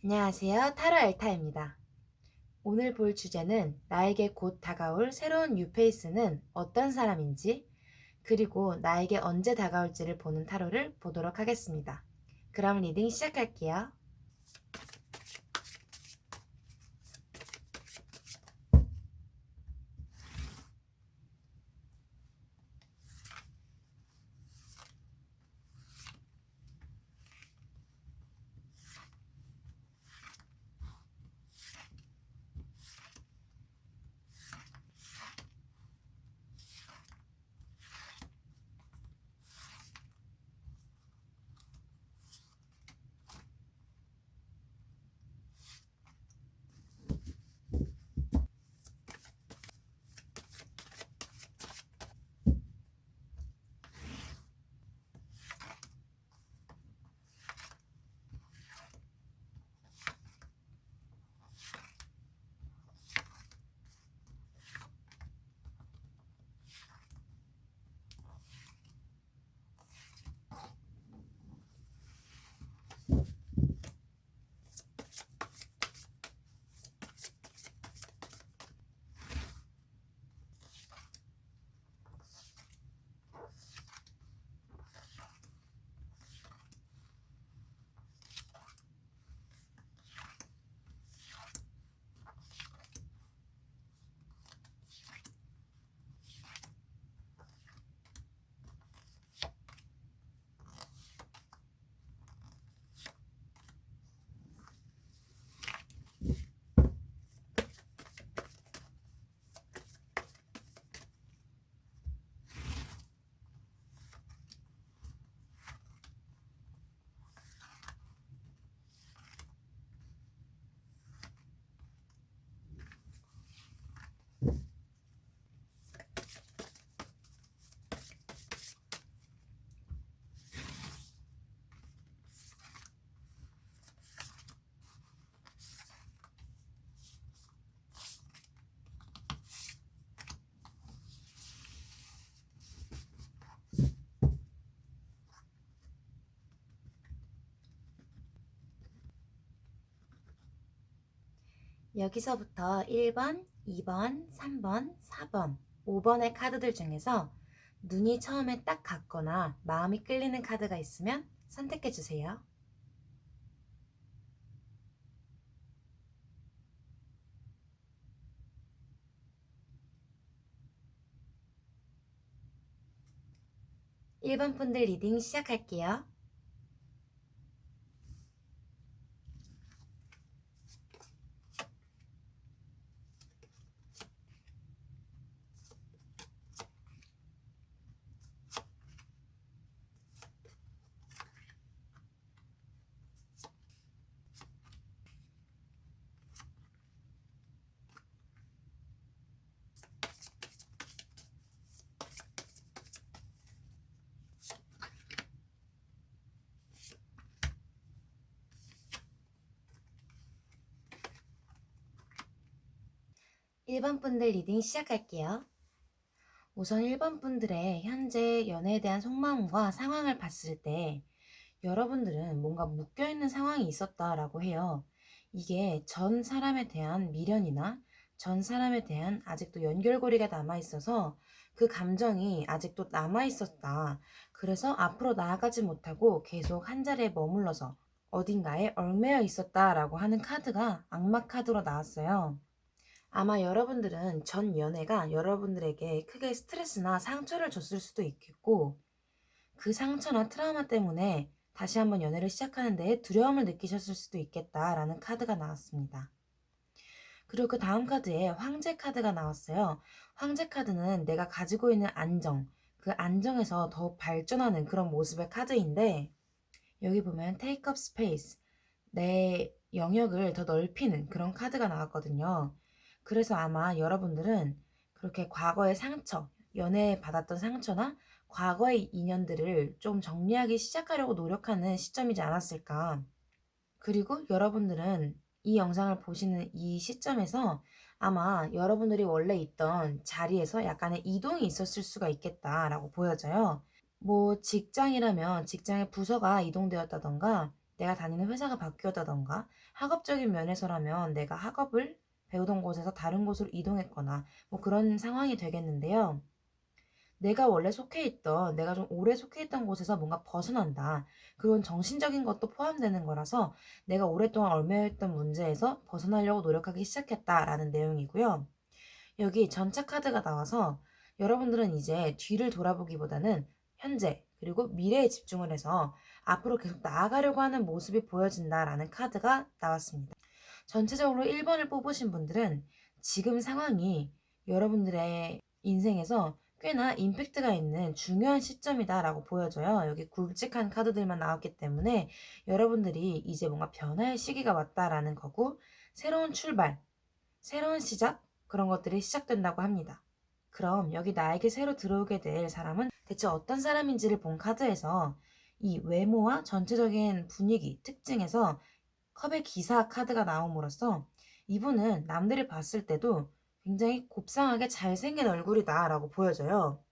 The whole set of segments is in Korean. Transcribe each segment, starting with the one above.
안녕하세요. 타로 엘타입니다. 오늘 볼 주제는 나에게 곧 다가올 새로운 뉴페이스는 어떤 사람인지, 그리고 나에게 언제 다가올지를 보는 타로를 보도록 하겠습니다. 그럼 리딩 시작할게요. 여기서부터 1번, 2번, 3번, 4번, 5번의 카드들 중에서 눈이 처음에 딱 갔거나 마음이 끌리는 카드가 있으면 선택해주세요. 1번 분들 리딩 시작할게요. 1번 분들 리딩 시작할게요. 우선 1번 분들의 현재 연애에 대한 속마음과 상황을 봤을 때 여러분들은 뭔가 묶여있는 상황이 있었다라고 해요. 이게 전 사람에 대한 미련이나 전 사람에 대한 아직도 연결고리가 남아있어서 그 감정이 아직도 남아있었다. 그래서 앞으로 나아가지 못하고 계속 한 자리에 머물러서 어딘가에 얽매여 있었다라고 하는 카드가 악마 카드로 나왔어요. 아마 여러분들은 전 연애가 여러분들에게 크게 스트레스나 상처를 줬을 수도 있겠고, 그 상처나 트라우마 때문에 다시 한번 연애를 시작하는 데 두려움을 느끼셨을 수도 있겠다라는 카드가 나왔습니다. 그리고 그 다음 카드에 황제 카드가 나왔어요. 황제 카드는 내가 가지고 있는 안정, 그 안정에서 더 발전하는 그런 모습의 카드인데, 여기 보면 take up space, 내 영역을 더 넓히는 그런 카드가 나왔거든요. 그래서 아마 여러분들은 그렇게 과거의 상처, 연애에 받았던 상처나 과거의 인연들을 좀 정리하기 시작하려고 노력하는 시점이지 않았을까. 그리고 여러분들은 이 영상을 보시는 이 시점에서 아마 여러분들이 원래 있던 자리에서 약간의 이동이 있었을 수가 있겠다라고 보여져요. 뭐 직장이라면 직장의 부서가 이동되었다던가 내가 다니는 회사가 바뀌었다던가 학업적인 면에서라면 내가 학업을 배우던 곳에서 다른 곳으로 이동했거나 뭐 그런 상황이 되겠는데요. 내가 좀 오래 속해 있던 곳에서 뭔가 벗어난다. 그런 정신적인 것도 포함되는 거라서 내가 오랫동안 얽매였던 문제에서 벗어나려고 노력하기 시작했다라는 내용이고요. 여기 전차 카드가 나와서 여러분들은 이제 뒤를 돌아보기보다는 현재 그리고 미래에 집중을 해서 앞으로 계속 나아가려고 하는 모습이 보여진다라는 카드가 나왔습니다. 전체적으로 1번을 뽑으신 분들은 지금 상황이 여러분들의 인생에서 꽤나 임팩트가 있는 중요한 시점이다라고 보여져요. 여기 굵직한 카드들만 나왔기 때문에 여러분들이 이제 뭔가 변화의 시기가 왔다라는 거고, 새로운 출발, 새로운 시작, 그런 것들이 시작된다고 합니다. 그럼 여기 나에게 새로 들어오게 될 사람은 대체 어떤 사람인지를 본 카드에서 이 외모와 전체적인 분위기, 특징에서 컵의 기사 카드가 나옴으로써 이분은 남들이 봤을 때도 굉장히 곱상하게 잘생긴 얼굴이다 라고 보여져요.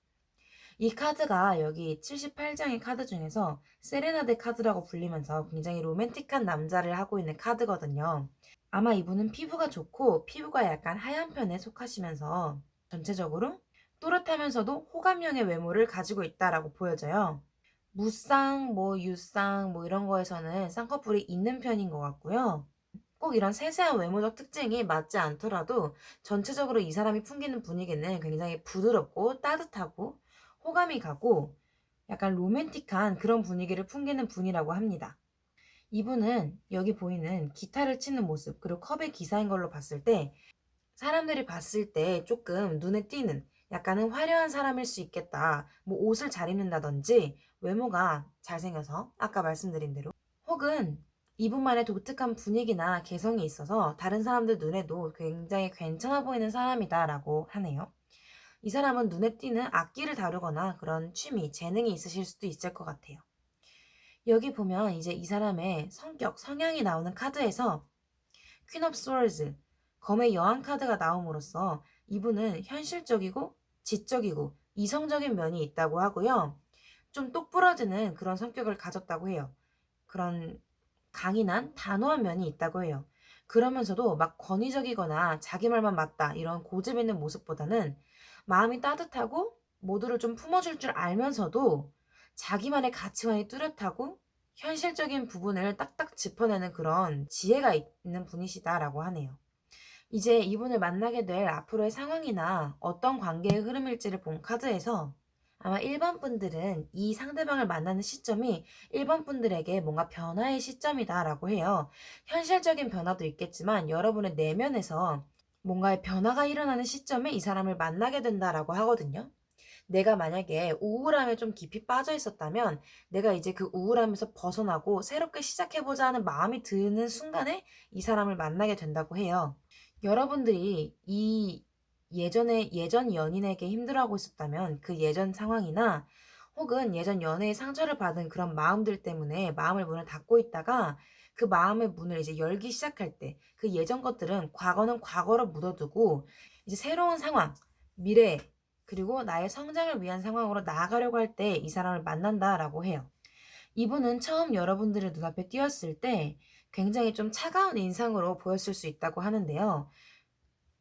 이 카드가 여기 78장의 카드 중에서 세레나데 카드라고 불리면서 굉장히 로맨틱한 남자를 하고 있는 카드거든요. 아마 이분은 피부가 좋고 피부가 약간 하얀 편에 속하시면서 전체적으로 또렷하면서도 호감형의 외모를 가지고 있다라고 보여져요. 무쌍, 유쌍, 이런 거에서는 쌍꺼풀이 있는 편인 것 같고요. 꼭 이런 세세한 외모적 특징이 맞지 않더라도 전체적으로 이 사람이 풍기는 분위기는 굉장히 부드럽고 따뜻하고 호감이 가고 약간 로맨틱한 그런 분위기를 풍기는 분이라고 합니다. 이분은 여기 보이는 기타를 치는 모습, 그리고 컵의 기사인 걸로 봤을 때 사람들이 봤을 때 조금 눈에 띄는 약간은 화려한 사람일 수 있겠다. 뭐 옷을 잘 입는다든지 외모가 잘생겨서 아까 말씀드린 대로, 혹은 이분만의 독특한 분위기나 개성이 있어서 다른 사람들 눈에도 굉장히 괜찮아 보이는 사람이다라고 하네요. 이 사람은 눈에 띄는 악기를 다루거나 그런 취미, 재능이 있으실 수도 있을 것 같아요. 여기 보면 이제 이 사람의 성격, 성향이 나오는 카드에서 퀸 오브 스월즈, 검의 여왕 카드가 나옴으로써 이분은 현실적이고 지적이고 이성적인 면이 있다고 하고요. 좀 똑부러지는 그런 성격을 가졌다고 해요. 그런 강인한 단호한 면이 있다고 해요. 그러면서도 막 권위적이거나 자기 말만 맞다 이런 고집 있는 모습보다는 마음이 따뜻하고 모두를 좀 품어줄 줄 알면서도 자기만의 가치관이 뚜렷하고 현실적인 부분을 딱딱 짚어내는 그런 지혜가 있는 분이시다라고 하네요. 이제 이분을 만나게 될 앞으로의 상황이나 어떤 관계의 흐름일지를 본 카드에서 아마 1번 분들은 이 상대방을 만나는 시점이 1번 분들에게 뭔가 변화의 시점이다라고 해요. 현실적인 변화도 있겠지만 여러분의 내면에서 뭔가의 변화가 일어나는 시점에 이 사람을 만나게 된다라고 하거든요. 내가 만약에 우울함에 좀 깊이 빠져 있었다면 내가 이제 그 우울함에서 벗어나고 새롭게 시작해보자 하는 마음이 드는 순간에 이 사람을 만나게 된다고 해요. 여러분들이 이 예전 연인에게 힘들어하고 있었다면 그 예전 상황이나 혹은 예전 연애의 상처를 받은 그런 마음들 때문에 마음의 문을 닫고 있다가 그 마음의 문을 이제 열기 시작할 때 그 예전 것들은 과거는 과거로 묻어두고 이제 새로운 상황, 미래, 그리고 나의 성장을 위한 상황으로 나아가려고 할 때 이 사람을 만난다라고 해요. 이분은 처음 여러분들의 눈앞에 띄었을 때 굉장히 좀 차가운 인상으로 보였을 수 있다고 하는데요.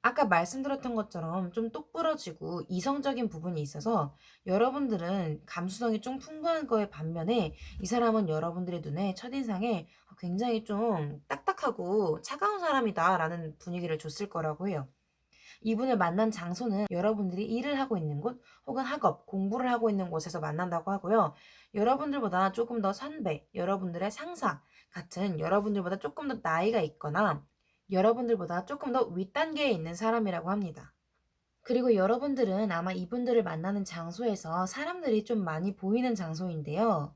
아까 말씀드렸던 것처럼 좀 똑부러지고 이성적인 부분이 있어서 여러분들은 감수성이 좀 풍부한 거에 반면에 이 사람은 여러분들의 눈에 첫인상에 굉장히 좀 딱딱하고 차가운 사람이다라는 분위기를 줬을 거라고 해요. 이분을 만난 장소는 여러분들이 일을 하고 있는 곳 혹은 학업, 공부를 하고 있는 곳에서 만난다고 하고요. 여러분들보다 조금 더 선배, 여러분들의 상사 같은 여러분들보다 조금 더 나이가 있거나 여러분들보다 조금 더 윗단계에 있는 사람이라고 합니다. 그리고 여러분들은 아마 이분들을 만나는 장소에서 사람들이 좀 많이 보이는 장소인데요.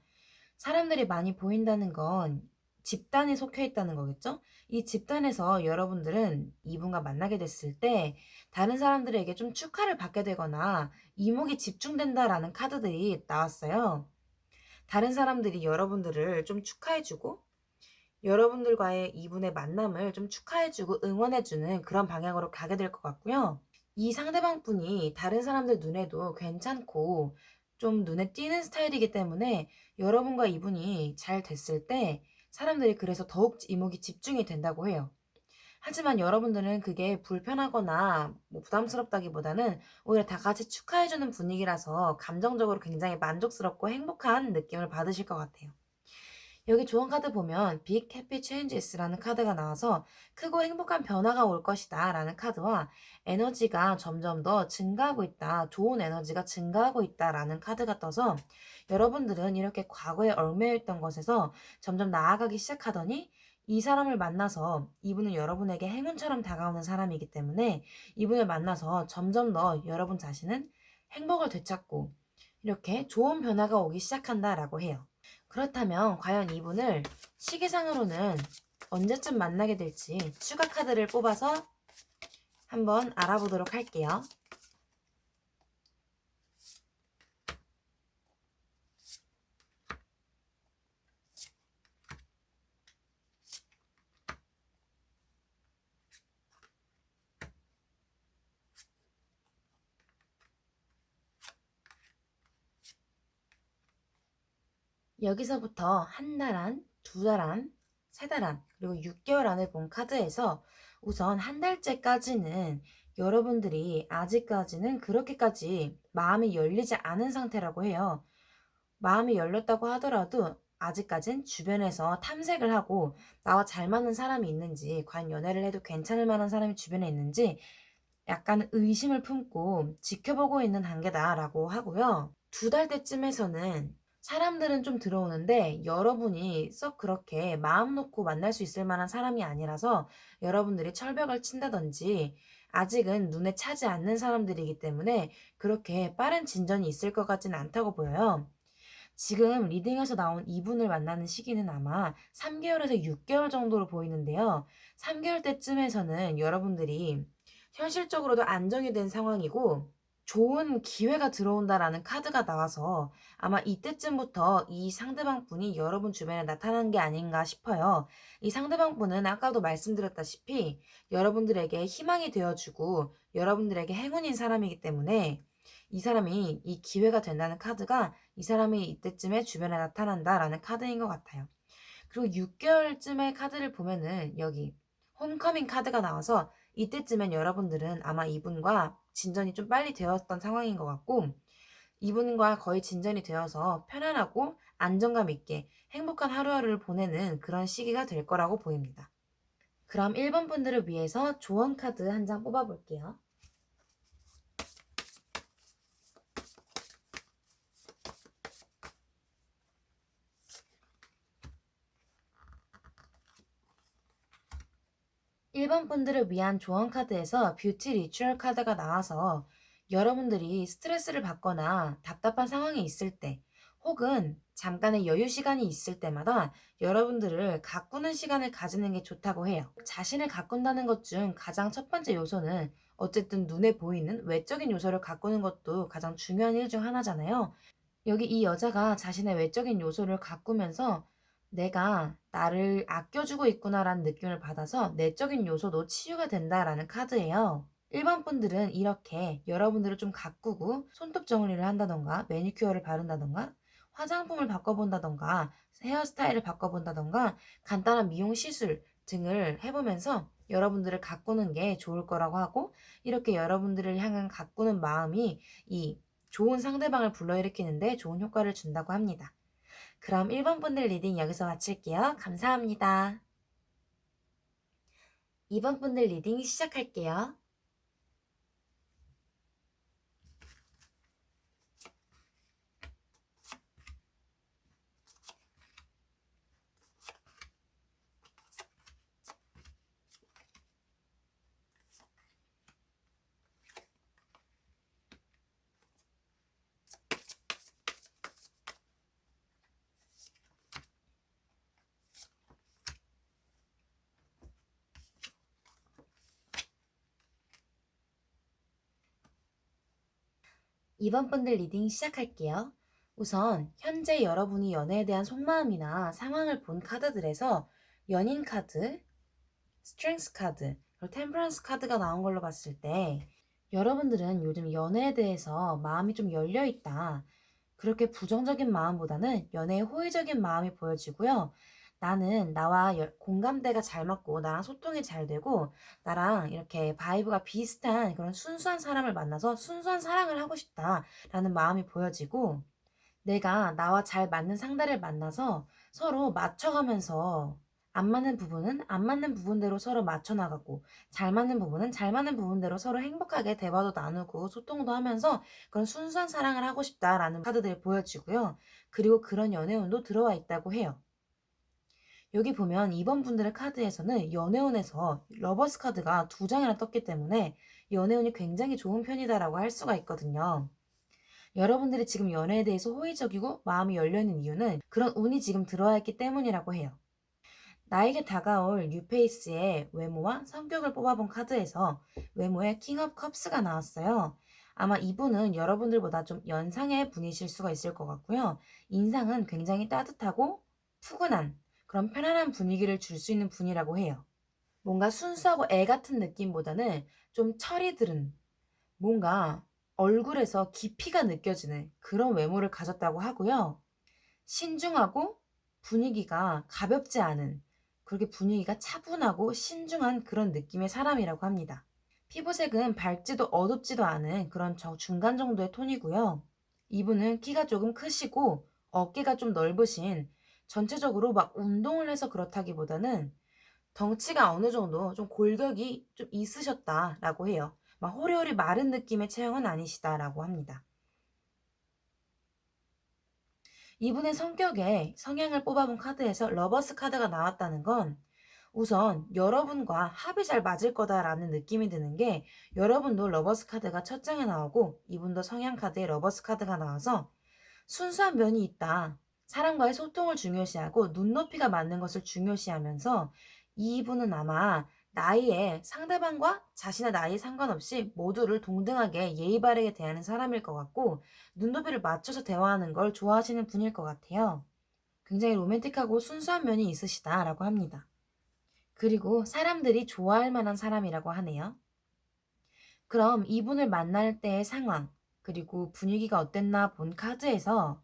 사람들이 많이 보인다는 건 집단에 속해 있다는 거겠죠? 이 집단에서 여러분들은 이분과 만나게 됐을 때 다른 사람들에게 좀 축하를 받게 되거나 이목이 집중된다라는 카드들이 나왔어요. 다른 사람들이 여러분들을 좀 축하해주고 여러분들과의 이분의 만남을 좀 축하해주고 응원해주는 그런 방향으로 가게 될 것 같고요. 이 상대방 분이 다른 사람들 눈에도 괜찮고 좀 눈에 띄는 스타일이기 때문에 여러분과 이분이 잘 됐을 때 사람들이 그래서 더욱 이목이 집중이 된다고 해요. 하지만 여러분들은 그게 불편하거나 부담스럽다기보다는 오히려 다 같이 축하해주는 분위기라서 감정적으로 굉장히 만족스럽고 행복한 느낌을 받으실 것 같아요. 여기 조언 카드 보면 Big Happy Changes라는 카드가 나와서 크고 행복한 변화가 올 것이다 라는 카드와 에너지가 점점 더 증가하고 있다, 좋은 에너지가 증가하고 있다 라는 카드가 떠서 여러분들은 이렇게 과거에 얽매여 있던 것에서 점점 나아가기 시작하더니 이 사람을 만나서 이분은 여러분에게 행운처럼 다가오는 사람이기 때문에 이분을 만나서 점점 더 여러분 자신은 행복을 되찾고 이렇게 좋은 변화가 오기 시작한다라고 해요. 그렇다면 과연 이분을 시기상으로는 언제쯤 만나게 될지 추가 카드를 뽑아서 한번 알아보도록 할게요. 여기서부터 한 달 안, 두 달 안, 세 달 안, 그리고 6개월 안을 본 카드에서 우선 한 달째까지는 여러분들이 아직까지는 그렇게까지 마음이 열리지 않은 상태라고 해요. 마음이 열렸다고 하더라도 아직까진 주변에서 탐색을 하고 나와 잘 맞는 사람이 있는지, 과연 연애를 해도 괜찮을 만한 사람이 주변에 있는지 약간 의심을 품고 지켜보고 있는 단계다라고 하고요. 두 달 때쯤에서는 사람들은 좀 들어오는데 여러분이 썩 그렇게 마음 놓고 만날 수 있을 만한 사람이 아니라서 여러분들이 철벽을 친다든지 아직은 눈에 차지 않는 사람들이기 때문에 그렇게 빠른 진전이 있을 것 같지는 않다고 보여요. 지금 리딩에서 나온 이분을 만나는 시기는 아마 3개월에서 6개월 정도로 보이는데요. 3개월 때쯤에서는 여러분들이 현실적으로도 안정이 된 상황이고 좋은 기회가 들어온다라는 카드가 나와서 아마 이때쯤부터 이 상대방 분이 여러분 주변에 나타난 게 아닌가 싶어요. 이 상대방 분은 아까도 말씀드렸다시피 여러분들에게 희망이 되어주고 여러분들에게 행운인 사람이기 때문에 이 사람이 이 기회가 된다는 카드가 이 사람이 이때쯤에 주변에 나타난다라는 카드인 것 같아요. 그리고 6개월쯤의 카드를 보면은 여기 홈커밍 카드가 나와서 이때쯤엔 여러분들은 아마 이분과 진전이 좀 빨리 되었던 상황인 것 같고 이분과 거의 진전이 되어서 편안하고 안정감 있게 행복한 하루하루를 보내는 그런 시기가 될 거라고 보입니다. 그럼 1번 분들을 위해서 조언 카드 한 장 뽑아볼게요. 1번 분들을 위한 조언 카드에서 뷰티 리추얼 카드가 나와서 여러분들이 스트레스를 받거나 답답한 상황이 있을 때 혹은 잠깐의 여유 시간이 있을 때마다 여러분들을 가꾸는 시간을 가지는 게 좋다고 해요. 자신을 가꾼다는 것 중 가장 첫 번째 요소는 어쨌든 눈에 보이는 외적인 요소를 가꾸는 것도 가장 중요한 일 중 하나잖아요. 여기 이 여자가 자신의 외적인 요소를 가꾸면서 내가 나를 아껴주고 있구나라는 느낌을 받아서 내적인 요소도 치유가 된다라는 카드예요. 일반 분들은 이렇게 여러분들을 좀 가꾸고 손톱 정리를 한다던가 매니큐어를 바른다던가 화장품을 바꿔본다던가 헤어스타일을 바꿔본다던가 간단한 미용 시술 등을 해보면서 여러분들을 가꾸는 게 좋을 거라고 하고 이렇게 여러분들을 향한 가꾸는 마음이 이 좋은 상대방을 불러일으키는데 좋은 효과를 준다고 합니다. 그럼 1번 분들 리딩 여기서 마칠게요. 감사합니다. 2번 분들 리딩 시작할게요. 2번 분들 리딩 시작할게요. 우선 현재 여러분이 연애에 대한 속마음이나 상황을 본 카드들에서 연인 카드, 스트렝스 카드, 그리고 템퍼런스 카드가 나온 걸로 봤을 때 여러분들은 요즘 연애에 대해서 마음이 좀 열려 있다. 그렇게 부정적인 마음보다는 연애에 호의적인 마음이 보여지고요. 나는 나와 공감대가 잘 맞고 나랑 소통이 잘 되고 나랑 이렇게 바이브가 비슷한 그런 순수한 사람을 만나서 순수한 사랑을 하고 싶다라는 마음이 보여지고 내가 나와 잘 맞는 상대를 만나서 서로 맞춰가면서 안 맞는 부분은 안 맞는 부분대로 서로 맞춰 나가고 잘 맞는 부분은 잘 맞는 부분대로 서로 행복하게 대화도 나누고 소통도 하면서 그런 순수한 사랑을 하고 싶다라는 카드들이 보여지고요. 그리고 그런 연애운도 들어와 있다고 해요. 여기 보면 2번 분들의 카드에서는 연애운에서 러버스 카드가 2장이나 떴기 때문에 연애운이 굉장히 좋은 편이다라고 할 수가 있거든요. 여러분들이 지금 연애에 대해서 호의적이고 마음이 열려있는 이유는 그런 운이 지금 들어와 있기 때문이라고 해요. 나에게 다가올 뉴페이스의 외모와 성격을 뽑아본 카드에서 외모의 킹 오브 컵스가 나왔어요. 아마 이분은 여러분들보다 좀 연상의 분이실 수가 있을 것 같고요. 인상은 굉장히 따뜻하고 푸근한 그런 편안한 분위기를 줄 수 있는 분이라고 해요. 뭔가 순수하고 애 같은 느낌보다는 좀 철이 들은 뭔가 얼굴에서 깊이가 느껴지는 그런 외모를 가졌다고 하고요. 신중하고 분위기가 가볍지 않은 그렇게 분위기가 차분하고 신중한 그런 느낌의 사람이라고 합니다. 피부색은 밝지도 어둡지도 않은 그런 중간 정도의 톤이고요. 이분은 키가 조금 크시고 어깨가 좀 넓으신 전체적으로 막 운동을 해서 그렇다기보다는 덩치가 어느 정도 좀 골격이 좀 있으셨다라고 해요. 막 호리호리 마른 느낌의 체형은 아니시다라고 합니다. 이분의 성격에 성향을 뽑아본 카드에서 러버스 카드가 나왔다는 건 우선 여러분과 합이 잘 맞을 거다라는 느낌이 드는 게 여러분도 러버스 카드가 첫 장에 나오고 이분도 성향 카드에 러버스 카드가 나와서 순수한 면이 있다. 사람과의 소통을 중요시하고 눈높이가 맞는 것을 중요시하면서 이분은 아마 나이에 상대방과 자신의 나이에 상관없이 모두를 동등하게 예의 바르게 대하는 사람일 것 같고 눈높이를 맞춰서 대화하는 걸 좋아하시는 분일 것 같아요. 굉장히 로맨틱하고 순수한 면이 있으시다라고 합니다. 그리고 사람들이 좋아할 만한 사람이라고 하네요. 그럼 이분을 만날 때의 상황, 그리고 분위기가 어땠나 본 카드에서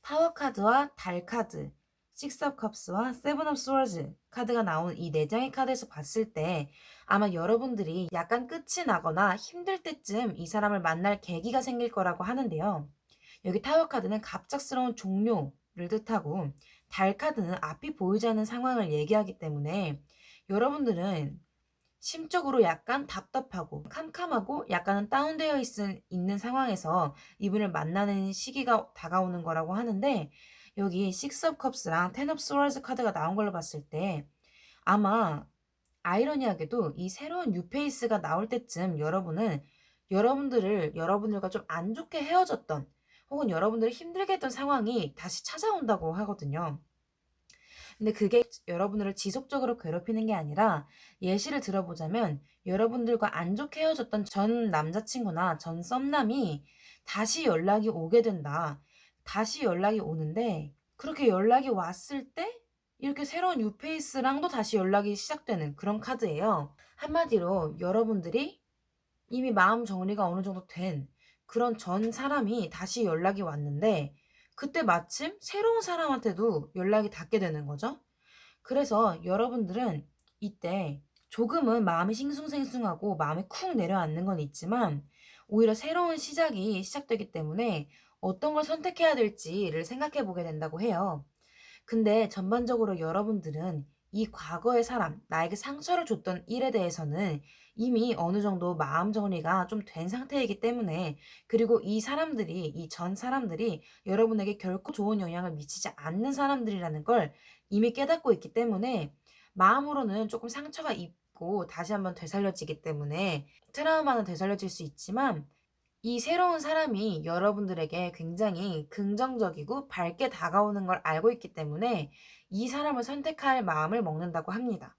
타워 카드와 달 카드, 식스 업 컵스와 세븐 업 스워즈 카드가 나온 이 네 장의 카드에서 봤을 때 아마 여러분들이 약간 끝이 나거나 힘들 때쯤 이 사람을 만날 계기가 생길 거라고 하는데요. 여기 타워 카드는 갑작스러운 종료를 뜻하고 달 카드는 앞이 보이지 않는 상황을 얘기하기 때문에 여러분들은 심적으로 약간 답답하고 캄캄하고 약간은 다운되어 있는 상황에서 이분을 만나는 시기가 다가오는 거라고 하는데 여기 식스 업 컵스랑 텐 업 스워즈 카드가 나온 걸로 봤을 때 아마 아이러니하게도 이 새로운 뉴페이스가 나올 때쯤 여러분은 여러분들과 좀 안 좋게 헤어졌던 혹은 여러분들을 힘들게 했던 상황이 다시 찾아온다고 하거든요. 근데 그게 여러분들을 지속적으로 괴롭히는 게 아니라 예시를 들어보자면 여러분들과 안 좋게 헤어졌던 전 남자친구나 전 썸남이 다시 연락이 오게 된다. 다시 연락이 오는데 그렇게 연락이 왔을 때 이렇게 새로운 뉴페이스랑도 다시 연락이 시작되는 그런 카드예요. 한마디로 여러분들이 이미 마음 정리가 어느 정도 된 그런 전 사람이 다시 연락이 왔는데 그때 마침 새로운 사람한테도 연락이 닿게 되는 거죠. 그래서 여러분들은 이때 조금은 마음이 싱숭생숭하고 마음이 쿵 내려앉는 건 있지만 오히려 새로운 시작이 시작되기 때문에 어떤 걸 선택해야 될지를 생각해 보게 된다고 해요. 근데 전반적으로 여러분들은 이 과거의 사람, 나에게 상처를 줬던 일에 대해서는 이미 어느 정도 마음 정리가 좀 된 상태이기 때문에 그리고 이 전 사람들이 여러분에게 결코 좋은 영향을 미치지 않는 사람들이라는 걸 이미 깨닫고 있기 때문에 마음으로는 조금 상처가 있고 다시 한번 되살려지기 때문에 트라우마는 되살려질 수 있지만 이 새로운 사람이 여러분들에게 굉장히 긍정적이고 밝게 다가오는 걸 알고 있기 때문에 이 사람을 선택할 마음을 먹는다고 합니다.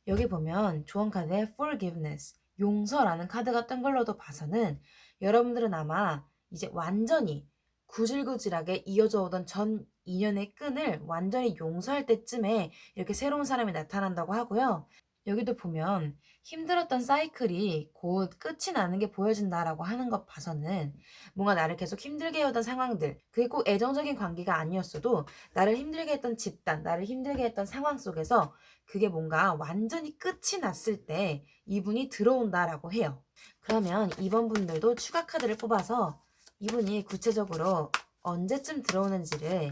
여기 보면 조언 카드에 forgiveness, 용서라는 카드가 뜬 걸로도 봐서는 여러분들은 아마 이제 완전히 구질구질하게 이어져 오던 전 인연의 끈을 완전히 용서할 때쯤에 이렇게 새로운 사람이 나타난다고 하고요. 여기도 보면 힘들었던 사이클이 곧 끝이 나는 게 보여진다라고 하는 것 봐서는 뭔가 나를 계속 힘들게 해오던 상황들, 그게 꼭 애정적인 관계가 아니었어도 나를 힘들게 했던 집단, 나를 힘들게 했던 상황 속에서 그게 뭔가 완전히 끝이 났을 때 이분이 들어온다라고 해요. 그러면 이번 분들도 추가 카드를 뽑아서 이분이 구체적으로 언제쯤 들어오는지를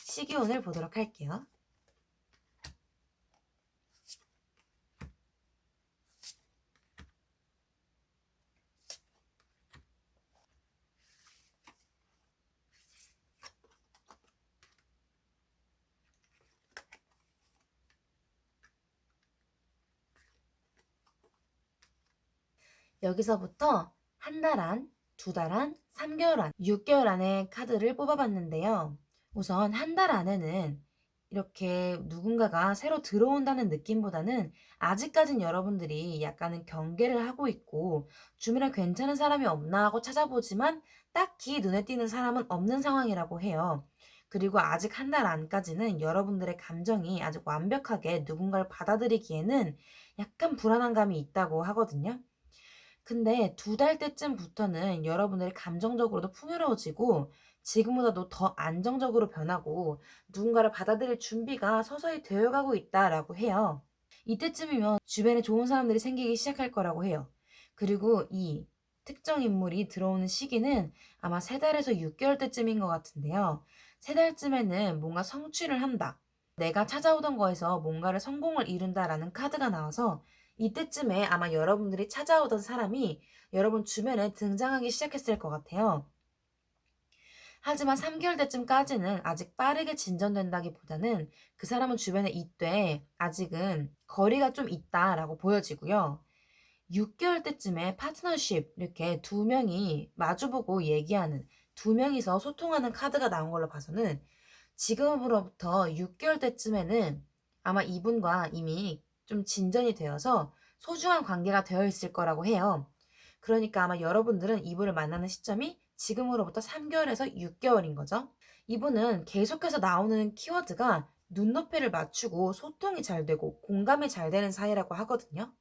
시기온을 보도록 할게요. 여기서부터 한 달 안, 두 달 안, 3개월 안, 6개월 안에 카드를 뽑아봤는데요. 우선 한 달 안에는 이렇게 누군가가 새로 들어온다는 느낌보다는 아직까진 여러분들이 약간은 경계를 하고 있고 주변에 괜찮은 사람이 없나 하고 찾아보지만 딱히 눈에 띄는 사람은 없는 상황이라고 해요. 그리고 아직 한 달 안까지는 여러분들의 감정이 아직 완벽하게 누군가를 받아들이기에는 약간 불안한 감이 있다고 하거든요. 근데 두 달 때쯤부터는 여러분들이 감정적으로도 풍요로워지고 지금보다도 더 안정적으로 변하고 누군가를 받아들일 준비가 서서히 되어가고 있다라고 해요. 이때쯤이면 주변에 좋은 사람들이 생기기 시작할 거라고 해요. 그리고 이 특정 인물이 들어오는 시기는 아마 3달에서 6개월 때쯤인 것 같은데요. 3달쯤에는 뭔가 성취를 한다. 내가 찾아오던 거에서 뭔가를 성공을 이룬다라는 카드가 나와서 이때쯤에 아마 여러분들이 찾아오던 사람이 여러분 주변에 등장하기 시작했을 것 같아요. 하지만 3개월 때쯤까지는 아직 빠르게 진전된다기보다는 그 사람은 주변에 있되 아직은 거리가 좀 있다라고 보여지고요. 6개월 때쯤에 파트너십 이렇게 두 명이 마주보고 얘기하는 두 명이서 소통하는 카드가 나온 걸로 봐서는 지금으로부터 6개월 때쯤에는 아마 이분과 이미 좀 진전이 되어서 소중한 관계가 되어 있을 거라고 해요. 그러니까 아마 여러분들은 이분을 만나는 시점이 지금으로부터 3개월에서 6개월인 거죠. 이분은 계속해서 나오는 키워드가 눈높이를 맞추고 소통이 잘 되고 공감이 잘 되는 사이라고 하거든요.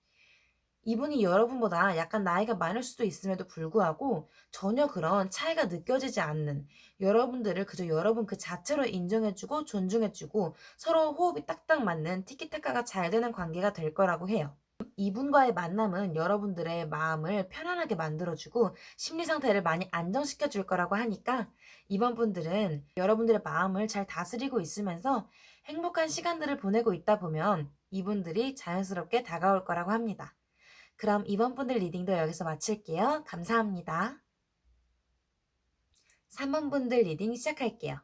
이분이 여러분보다 약간 나이가 많을 수도 있음에도 불구하고 전혀 그런 차이가 느껴지지 않는 여러분들을 그저 여러분 그 자체로 인정해주고 존중해주고 서로 호흡이 딱딱 맞는 티키타카가 잘 되는 관계가 될 거라고 해요. 이분과의 만남은 여러분들의 마음을 편안하게 만들어주고 심리 상태를 많이 안정시켜 줄 거라고 하니까 이번 분들은 여러분들의 마음을 잘 다스리고 있으면서 행복한 시간들을 보내고 있다 보면 이분들이 자연스럽게 다가올 거라고 합니다. 그럼 이번 분들 리딩도 여기서 마칠게요. 감사합니다. 3번 분들 리딩 시작할게요.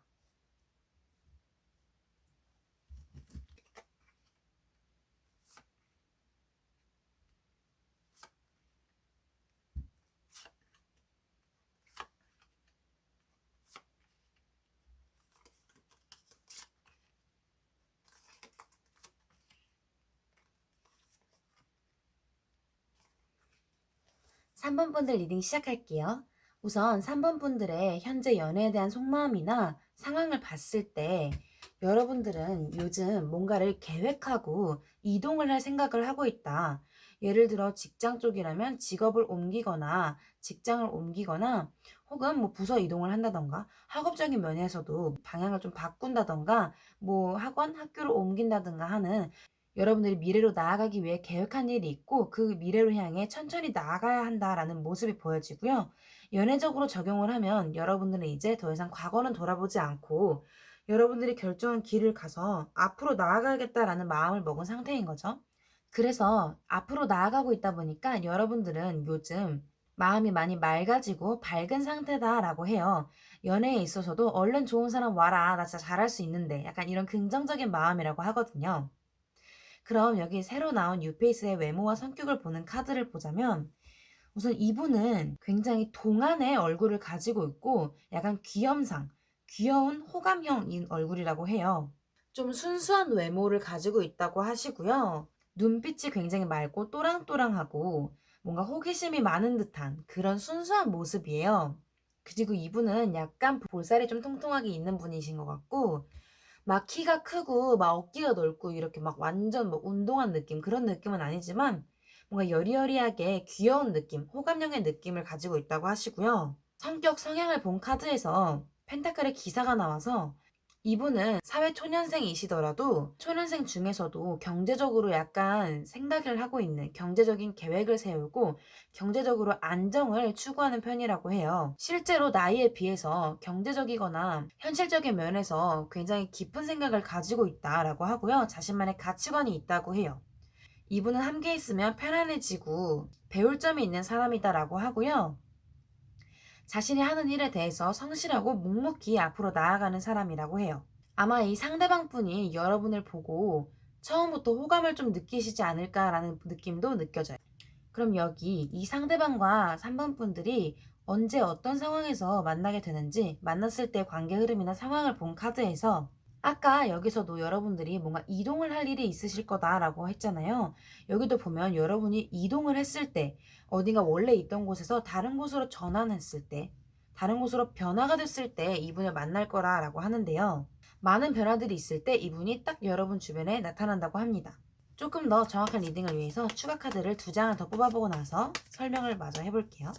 3번 분들 리딩 시작할게요. 우선 3번 분들의 현재 연애에 대한 속마음이나 상황을 봤을 때 여러분들은 요즘 뭔가를 계획하고 이동을 할 생각을 하고 있다. 예를 들어 직장 쪽이라면 직업을 옮기거나 직장을 옮기거나 혹은 뭐 부서 이동을 한다던가 학업적인 면에서도 방향을 좀 바꾼다던가 뭐 학원, 학교를 옮긴다든가 하는 여러분들이 미래로 나아가기 위해 계획한 일이 있고 그 미래로 향해 천천히 나아가야 한다라는 모습이 보여지고요. 연애적으로 적용을 하면 여러분들은 이제 더 이상 과거는 돌아보지 않고 여러분들이 결정한 길을 가서 앞으로 나아가겠다라는 마음을 먹은 상태인 거죠. 그래서 앞으로 나아가고 있다 보니까 여러분들은 요즘 마음이 많이 맑아지고 밝은 상태다라고 해요. 연애에 있어서도 얼른 좋은 사람 와라. 나 진짜 잘할 수 있는데. 약간 이런 긍정적인 마음이라고 하거든요. 그럼 여기 새로 나온 뉴페이스의 외모와 성격을 보는 카드를 보자면 우선 이분은 굉장히 동안의 얼굴을 가지고 있고 약간 귀염상, 귀여운 호감형인 얼굴이라고 해요. 좀 순수한 외모를 가지고 있다고 하시고요. 눈빛이 굉장히 맑고 또랑또랑하고 뭔가 호기심이 많은 듯한 그런 순수한 모습이에요. 그리고 이분은 약간 볼살이 좀 통통하게 있는 분이신 것 같고 막 키가 크고 막 어깨가 넓고 이렇게 막 완전 뭐 운동한 느낌 그런 느낌은 아니지만 뭔가 여리여리하게 귀여운 느낌, 호감형의 느낌을 가지고 있다고 하시고요. 성격 성향을 본 카드에서 펜타클의 기사가 나와서 이분은 사회 초년생이시더라도 초년생 중에서도 경제적으로 약간 생각을 하고 있는 경제적인 계획을 세우고 경제적으로 안정을 추구하는 편이라고 해요. 실제로 나이에 비해서 경제적이거나 현실적인 면에서 굉장히 깊은 생각을 가지고 있다라고 하고요. 자신만의 가치관이 있다고 해요. 이분은 함께 있으면 편안해지고 배울 점이 있는 사람이다라고 하고요. 자신이 하는 일에 대해서 성실하고 묵묵히 앞으로 나아가는 사람이라고 해요. 아마 이 상대방 분이 여러분을 보고 처음부터 호감을 좀 느끼시지 않을까라는 느낌도 느껴져요. 그럼 여기 이 상대방과 3번 분들이 언제 어떤 상황에서 만나게 되는지 만났을 때 관계 흐름이나 상황을 본 카드에서 아까 여기서도 여러분들이 뭔가 이동을 할 일이 있으실 거다라고 했잖아요. 여기도 보면 여러분이 이동을 했을 때 어딘가 원래 있던 곳에서 다른 곳으로 전환했을 때 다른 곳으로 변화가 됐을 때 이분을 만날 거라고 하는데요. 많은 변화들이 있을 때 이분이 딱 여러분 주변에 나타난다고 합니다. 조금 더 정확한 리딩을 위해서 추가 카드를 2장을 더 뽑아보고 나서 설명을 마저 해볼게요.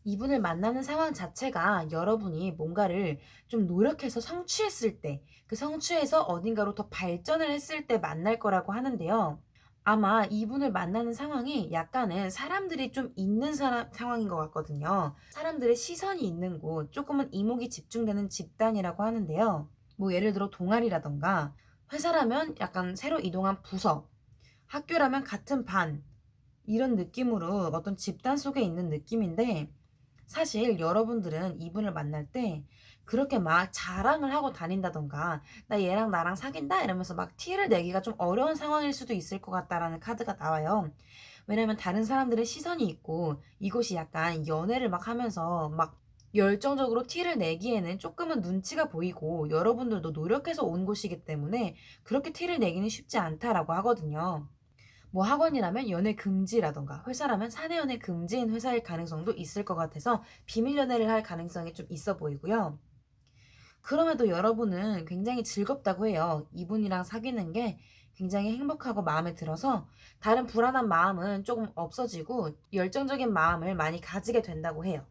이분을 만나는 상황 자체가 여러분이 뭔가를 좀 노력해서 성취했을 때, 그 성취해서 어딘가로 더 발전을 했을 때 만날 거라고 하는데요. 아마 이분을 만나는 상황이 약간은 사람들이 좀 있는 상황인 것 같거든요. 사람들의 시선이 있는 곳, 조금은 이목이 집중되는 집단이라고 하는데요. 뭐 예를 들어 동아리라던가, 회사라면 약간 새로 이동한 부서, 학교라면 같은 반, 이런 느낌으로 어떤 집단 속에 있는 느낌인데, 사실 여러분들은 이분을 만날 때 그렇게 막 자랑을 하고 다닌다던가 나 얘랑 나랑 사귄다 이러면서 막 티를 내기가 좀 어려운 상황일 수도 있을 것 같다라는 카드가 나와요. 왜냐면 다른 사람들의 시선이 있고 이곳이 약간 연애를 막 하면서 막 열정적으로 티를 내기에는 조금은 눈치가 보이고 여러분들도 노력해서 온 곳이기 때문에 그렇게 티를 내기는 쉽지 않다라고 하거든요. 뭐 학원이라면 연애 금지라던가 회사라면 사내 연애 금지인 회사일 가능성도 있을 것 같아서 비밀 연애를 할 가능성이 좀 있어 보이고요. 그럼에도 여러분은 굉장히 즐겁다고 해요. 이분이랑 사귀는 게 굉장히 행복하고 마음에 들어서 다른 불안한 마음은 조금 없어지고 열정적인 마음을 많이 가지게 된다고 해요.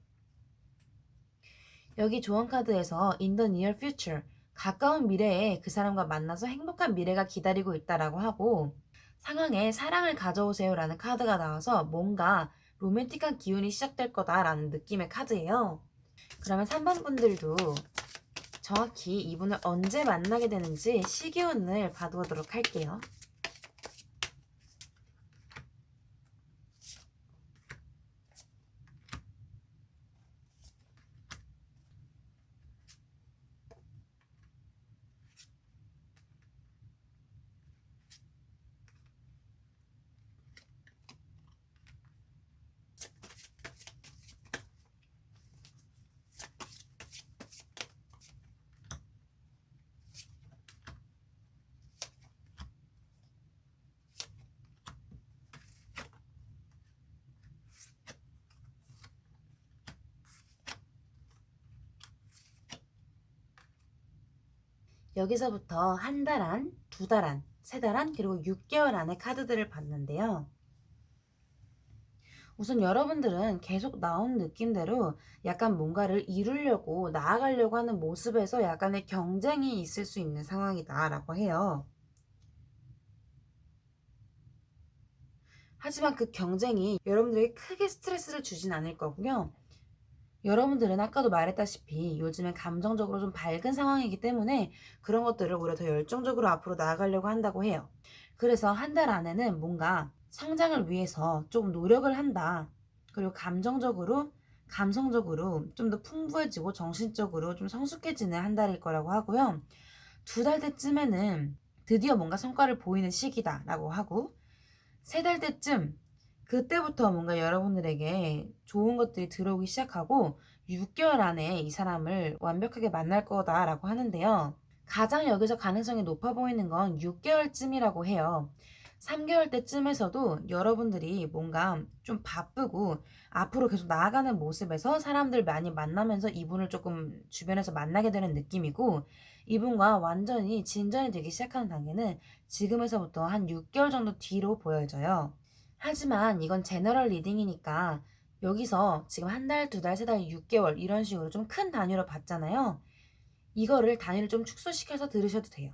여기 조언 카드에서 in the near future 가까운 미래에 그 사람과 만나서 행복한 미래가 기다리고 있다라고 하고 상황에 사랑을 가져오세요라는 카드가 나와서 뭔가 로맨틱한 기운이 시작될 거다라는 느낌의 카드예요. 그러면 3번 분들도 정확히 이분을 언제 만나게 되는지 시기운을 봐보도록 할게요. 여기서부터 한 달 안, 두 달 안, 세 달 안, 그리고 6개월 안의 카드들을 봤는데요. 우선 여러분들은 계속 나온 느낌대로 약간 뭔가를 이루려고 나아가려고 하는 모습에서 약간의 경쟁이 있을 수 있는 상황이다라고 해요. 하지만 그 경쟁이 여러분들에게 크게 스트레스를 주진 않을 거고요. 여러분들은 아까도 말했다시피 요즘엔 감정적으로 좀 밝은 상황이기 때문에 그런 것들을 오히려 더 열정적으로 앞으로 나아가려고 한다고 해요. 그래서 한 달 안에는 뭔가 성장을 위해서 조금 노력을 한다. 그리고 감정적으로, 감성적으로 좀 더 풍부해지고 정신적으로 좀 성숙해지는 한 달일 거라고 하고요. 2달 때쯤에는 드디어 뭔가 성과를 보이는 시기다라고 하고 3달 때쯤 그때부터 뭔가 여러분들에게 좋은 것들이 들어오기 시작하고 6개월 안에 이 사람을 완벽하게 만날 거다라고 하는데요. 가장 여기서 가능성이 높아 보이는 건 6개월쯤이라고 해요. 3개월 때쯤에서도 여러분들이 뭔가 좀 바쁘고 앞으로 계속 나아가는 모습에서 사람들 많이 만나면서 이분을 조금 주변에서 만나게 되는 느낌이고, 이분과 완전히 진전이 되기 시작하는 단계는 지금에서부터 한 6개월 정도 뒤로 보여져요. 하지만 이건 제너럴 리딩이니까 여기서 지금 한 달, 두 달, 세 달, 6개월 이런 식으로 좀 큰 단위로 봤잖아요. 이거를 단위를 좀 축소시켜서 들으셔도 돼요.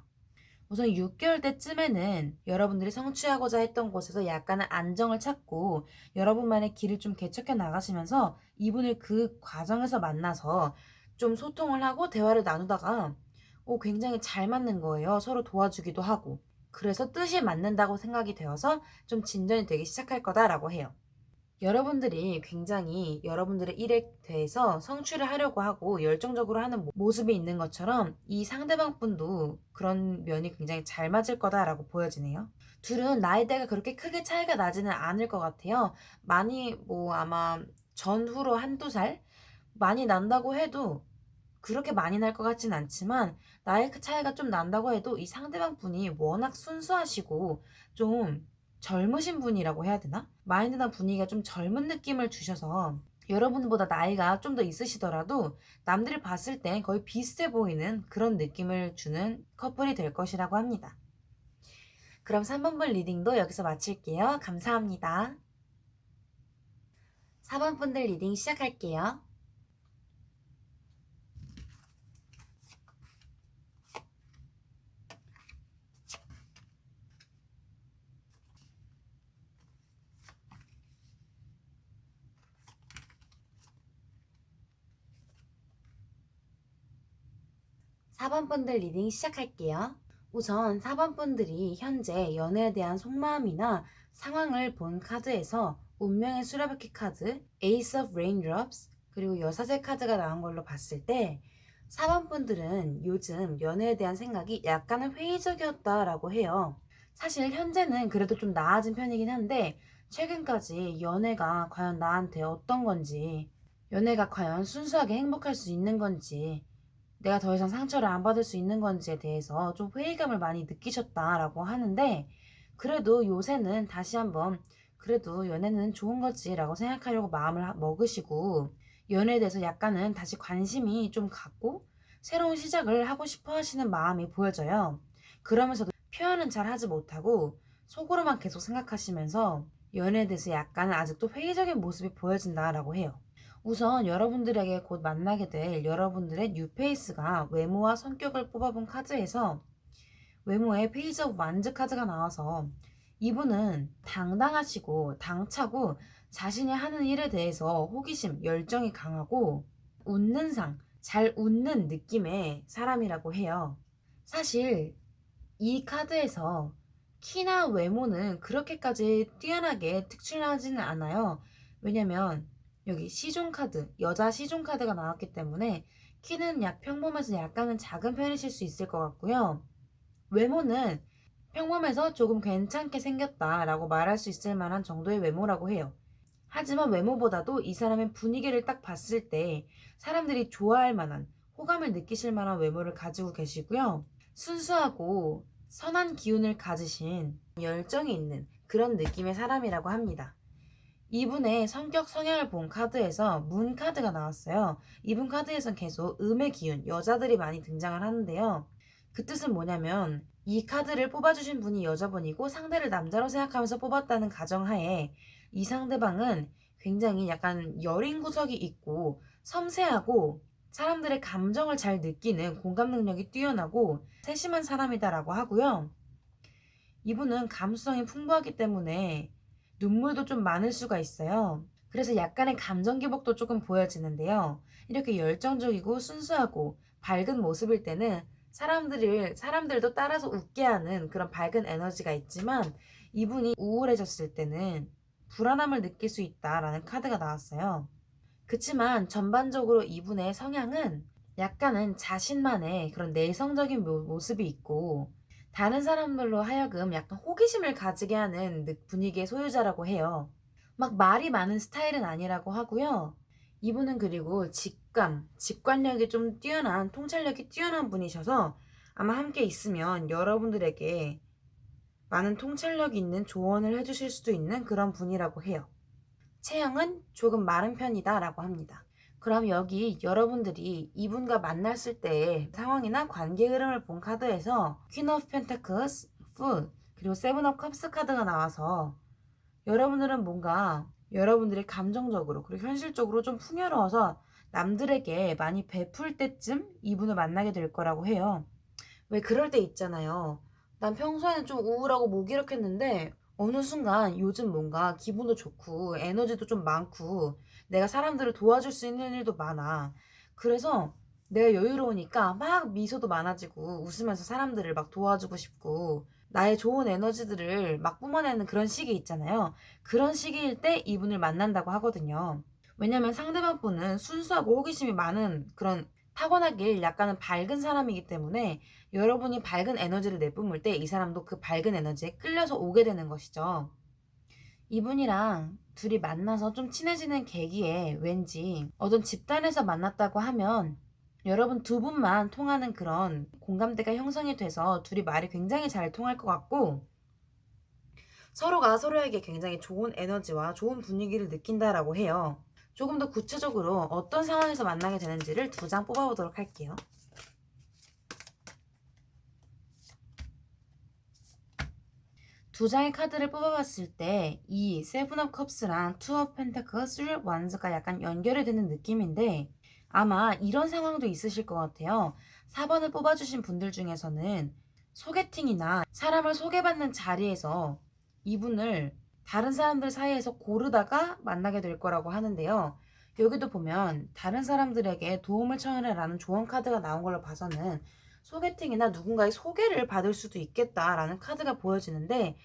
우선 6개월 때쯤에는 여러분들이 성취하고자 했던 곳에서 약간의 안정을 찾고 여러분만의 길을 좀 개척해 나가시면서 이분을 그 과정에서 만나서 좀 소통을 하고 대화를 나누다가 굉장히 잘 맞는 거예요. 서로 도와주기도 하고. 그래서 뜻이 맞는다고 생각이 되어서 좀 진전이 되기 시작할 거다라고 해요. 여러분들이 굉장히 여러분들의 일에 대해서 성취를 하려고 하고 열정적으로 하는 모습이 있는 것처럼 이 상대방 분도 그런 면이 굉장히 잘 맞을 거다라고 보여지네요. 둘은 나이대가 그렇게 크게 차이가 나지는 않을 것 같아요. 많이 아마 전후로 한두 살 많이 난다고 해도 그렇게 많이 날 것 같진 않지만, 나이 차이가 좀 난다고 해도 이 상대방 분이 워낙 순수하시고 좀 젊으신 분이라고 해야 되나? 마인드나 분위기가 좀 젊은 느낌을 주셔서 여러분보다 나이가 좀 더 있으시더라도 남들이 봤을 때 거의 비슷해 보이는 그런 느낌을 주는 커플이 될 것이라고 합니다. 그럼 3번 분 리딩도 여기서 마칠게요. 감사합니다. 4번 분들 리딩 시작할게요. 4번 분들 리딩 시작할게요. 우선 4번 분들이 현재 연애에 대한 속마음이나 상황을 본 카드에서 운명의 수레바퀴 카드, Ace of Raindrops, 그리고 여사제 카드가 나온 걸로 봤을 때 4번 분들은 요즘 연애에 대한 생각이 약간은 회의적이었다라고 해요. 사실 현재는 그래도 좀 나아진 편이긴 한데 최근까지 연애가 과연 나한테 어떤 건지, 연애가 과연 순수하게 행복할 수 있는 건지, 내가 더 이상 상처를 안 받을 수 있는 건지에 대해서 좀 회의감을 많이 느끼셨다라고 하는데, 그래도 요새는 다시 한번 그래도 연애는 좋은 거지라고 생각하려고 마음을 먹으시고 연애에 대해서 약간은 다시 관심이 좀 갖고 새로운 시작을 하고 싶어 하시는 마음이 보여져요. 그러면서도 표현은 잘 하지 못하고 속으로만 계속 생각하시면서 연애에 대해서 약간은 아직도 회의적인 모습이 보여진다라고 해요. 우선 여러분들에게 곧 만나게 될 여러분들의 뉴페이스가 외모와 성격을 뽑아본 카드에서 외모에 페이지 오브 완즈 카드가 나와서 이분은 당당하시고 당차고 자신이 하는 일에 대해서 호기심, 열정이 강하고 웃는 잘 웃는 느낌의 사람이라고 해요. 사실 이 카드에서 키나 외모는 그렇게까지 뛰어나게 특출나지는 않아요. 왜냐면 여기 시종 카드, 여자 시종 카드가 나왔기 때문에 키는 평범해서 약간은 작은 편이실 수 있을 것 같고요. 외모는 평범해서 조금 괜찮게 생겼다라고 말할 수 있을 만한 정도의 외모라고 해요. 하지만 외모보다도 이 사람의 분위기를 딱 봤을 때 사람들이 좋아할 만한, 호감을 느끼실 만한 외모를 가지고 계시고요. 순수하고 선한 기운을 가지신 열정이 있는 그런 느낌의 사람이라고 합니다. 이분의 성격 성향을 본 카드에서 문 카드가 나왔어요. 이분 카드에선 계속 음의 기운, 여자들이 많이 등장을 하는데요. 그 뜻은 뭐냐면 이 카드를 뽑아주신 분이 여자분이고 상대를 남자로 생각하면서 뽑았다는 가정하에 이 상대방은 굉장히 약간 여린 구석이 있고 섬세하고 사람들의 감정을 잘 느끼는 공감 능력이 뛰어나고 세심한 사람이다라고 하고요. 이분은 감수성이 풍부하기 때문에 눈물도 좀 많을 수가 있어요. 그래서 약간의 감정 기복도 조금 보여지는데요. 이렇게 열정적이고 순수하고 밝은 모습일 때는 사람들도 따라서 웃게 하는 그런 밝은 에너지가 있지만, 이분이 우울해졌을 때는 불안함을 느낄 수 있다라는 카드가 나왔어요. 그치만 전반적으로 이분의 성향은 약간은 자신만의 그런 내성적인 모습이 있고 다른 사람들로 하여금 약간 호기심을 가지게 하는 분위기의 소유자라고 해요. 막 말이 많은 스타일은 아니라고 하고요. 이분은 그리고 직관력이 좀 뛰어난, 통찰력이 뛰어난 분이셔서 아마 함께 있으면 여러분들에게 많은 통찰력이 있는 조언을 해주실 수도 있는 그런 분이라고 해요. 체형은 조금 마른 편이다 라고 합니다. 그럼 여기 여러분들이 이분과 만났을 때의 상황이나 관계 흐름을 본 카드에서 퀸 오브 펜타클스, 풀, 그리고 세븐 오브 컵스 카드가 나와서 여러분들은 뭔가 여러분들이 감정적으로 그리고 현실적으로 좀 풍요로워서 남들에게 많이 베풀 때쯤 이분을 만나게 될 거라고 해요. 왜 그럴 때 있잖아요. 난 평소에는 좀 우울하고 무기력했는데 어느 순간 요즘 뭔가 기분도 좋고 에너지도 좀 많고 내가 사람들을 도와줄 수 있는 일도 많아. 그래서 내가 여유로우니까 막 미소도 많아지고 웃으면서 사람들을 막 도와주고 싶고 나의 좋은 에너지들을 막 뿜어내는 그런 시기 있잖아요. 그런 시기일 때 이분을 만난다고 하거든요. 왜냐면 상대방 분은 순수하고 호기심이 많은 그런 타고나길 약간은 밝은 사람이기 때문에 여러분이 밝은 에너지를 내뿜을 때 이 사람도 그 밝은 에너지에 끌려서 오게 되는 것이죠. 이분이랑 둘이 만나서 좀 친해지는 계기에 왠지 어떤 집단에서 만났다고 하면 여러분 두 분만 통하는 그런 공감대가 형성이 돼서 둘이 말이 굉장히 잘 통할 것 같고 서로가 서로에게 굉장히 좋은 에너지와 좋은 분위기를 느낀다라고 해요. 조금 더 구체적으로 어떤 상황에서 만나게 되는지를 두 장 뽑아보도록 할게요. 두 장의 카드를 뽑아봤을 때 이 세븐 오브 컵스랑 투 오브 펜타클, 쓰리 오브 완즈가 약간 연결이 되는 느낌인데 아마 이런 상황도 있으실 것 같아요. 4번을 뽑아주신 분들 중에서는 소개팅이나 사람을 소개받는 자리에서 이분을 다른 사람들 사이에서 고르다가 만나게 될 거라고 하는데요. 여기도 보면 다른 사람들에게 도움을 청해라라는 조언 카드가 나온 걸로 봐서는 소개팅이나 누군가의 소개를 받을 수도 있겠다라는 카드가 보여지는데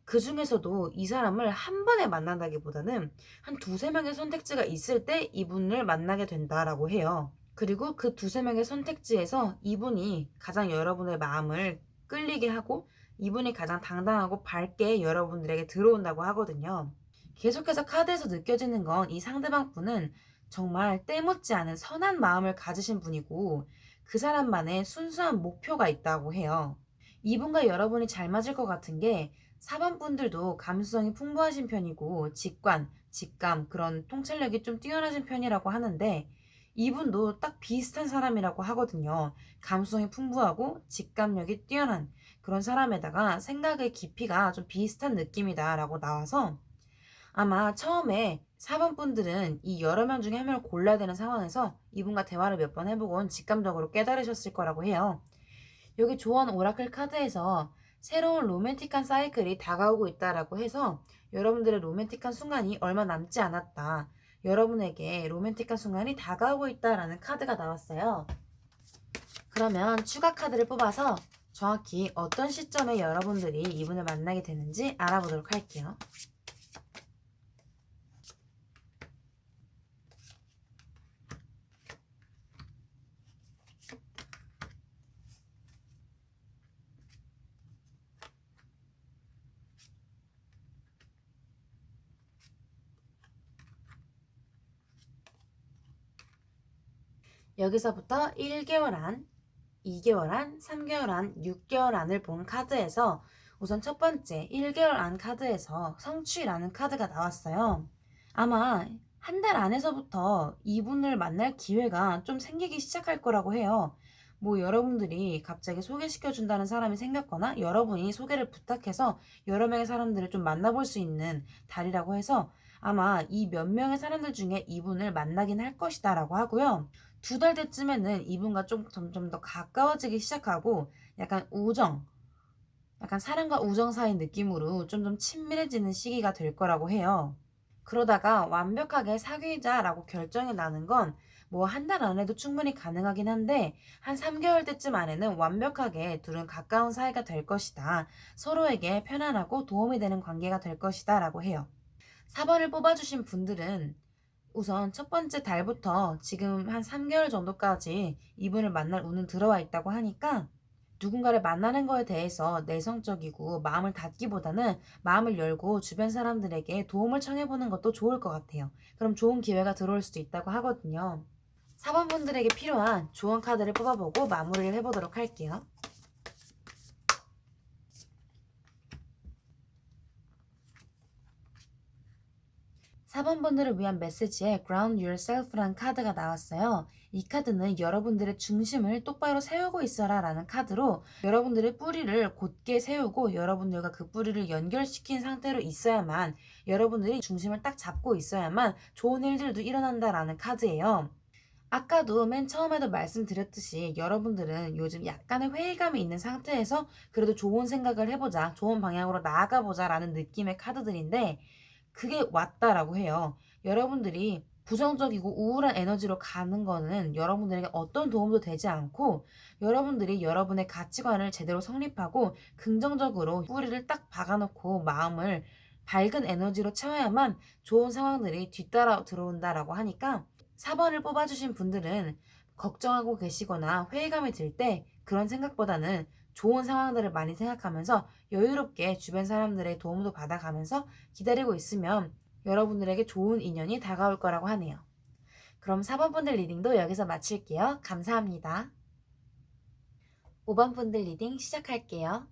그 중에서도 이 사람을 한 번에 만난다기보다는 한 두세 명의 선택지가 있을 때 이분을 만나게 된다라고 해요. 그리고 그 두세 명의 선택지에서 이분이 가장 여러분의 마음을 끌리게 하고 이분이 가장 당당하고 밝게 여러분들에게 들어온다고 하거든요. 계속해서 카드에서 느껴지는 건 이 상대방 분은 정말 때묻지 않은 선한 마음을 가지신 분이고 그 사람만의 순수한 목표가 있다고 해요. 이분과 여러분이 잘 맞을 것 같은 게 4번 분들도 감수성이 풍부하신 편이고 직관, 직감, 그런 통찰력이 좀 뛰어나신 편이라고 하는데 이분도 딱 비슷한 사람이라고 하거든요. 감수성이 풍부하고 직감력이 뛰어난 그런 사람에다가 생각의 깊이가 좀 비슷한 느낌이다라고 나와서 아마 처음에 4번 분들은 이 여러 명 중에 한 명을 골라야 되는 상황에서 이분과 대화를 몇 번 해보곤 직감적으로 깨달으셨을 거라고 해요. 여기 조언 오라클 카드에서 새로운 로맨틱한 사이클이 다가오고 있다라고 해서 여러분들의 로맨틱한 순간이 얼마 남지 않았다. 여러분에게 로맨틱한 순간이 다가오고 있다라는 카드가 나왔어요. 그러면 추가 카드를 뽑아서 정확히 어떤 시점에 여러분들이 이분을 만나게 되는지 알아보도록 할게요. 여기서부터 1개월 안, 2개월 안, 3개월 안, 6개월 안을 본 카드에서 우선 첫 번째 1개월 안 카드에서 성취라는 카드가 나왔어요. 아마 한 달 안에서부터 이분을 만날 기회가 좀 생기기 시작할 거라고 해요. 뭐 여러분들이 갑자기 소개시켜 준다는 사람이 생겼거나 여러분이 소개를 부탁해서 여러 명의 사람들을 좀 만나볼 수 있는 달이라고 해서 아마 이 몇 명의 사람들 중에 이분을 만나긴 할 것이다 라고 하고요. 두 달 뒤쯤에는 이분과 좀 점점 더 가까워지기 시작하고 약간 우정, 약간 사랑과 우정 사이인 느낌으로 좀 친밀해지는 시기가 될 거라고 해요. 그러다가 완벽하게 사귀자라고 결정이 나는 건 뭐 한 달 안에도 충분히 가능하긴 한데 한 3개월 때쯤 안에는 완벽하게 둘은 가까운 사이가 될 것이다. 서로에게 편안하고 도움이 되는 관계가 될 것이다 라고 해요. 4번을 뽑아주신 분들은 우선 첫 번째 달부터 지금 한 3개월 정도까지 이분을 만날 운은 들어와 있다고 하니까 누군가를 만나는 거에 대해서 내성적이고 마음을 닫기보다는 마음을 열고 주변 사람들에게 도움을 청해보는 것도 좋을 것 같아요. 그럼 좋은 기회가 들어올 수도 있다고 하거든요. 4번 분들에게 필요한 조언 카드를 뽑아보고 마무리를 해보도록 할게요. 4번 분들을 위한 메시지에 Ground Yourself라는 카드가 나왔어요. 이 카드는 여러분들의 중심을 똑바로 세우고 있어라 라는 카드로 여러분들의 뿌리를 곧게 세우고 여러분들과 그 뿌리를 연결시킨 상태로 있어야만 여러분들이 중심을 딱 잡고 있어야만 좋은 일들도 일어난다라는 카드예요. 아까도 맨 처음에도 말씀드렸듯이 여러분들은 요즘 약간의 회의감이 있는 상태에서 그래도 좋은 생각을 해보자, 좋은 방향으로 나아가보자 라는 느낌의 카드들인데 그게 왔다라고 해요. 여러분들이 부정적이고 우울한 에너지로 가는 거는 여러분들에게 어떤 도움도 되지 않고 여러분들이 여러분의 가치관을 제대로 성립하고 긍정적으로 뿌리를 딱 박아놓고 마음을 밝은 에너지로 채워야만 좋은 상황들이 뒤따라 들어온다라고 하니까 4번을 뽑아주신 분들은 걱정하고 계시거나 회의감이 들 때 그런 생각보다는 좋은 상황들을 많이 생각하면서 여유롭게 주변 사람들의 도움도 받아가면서 기다리고 있으면 여러분들에게 좋은 인연이 다가올 거라고 하네요. 그럼 4번 분들 리딩도 여기서 마칠게요. 감사합니다. 5번 분들 리딩 시작할게요.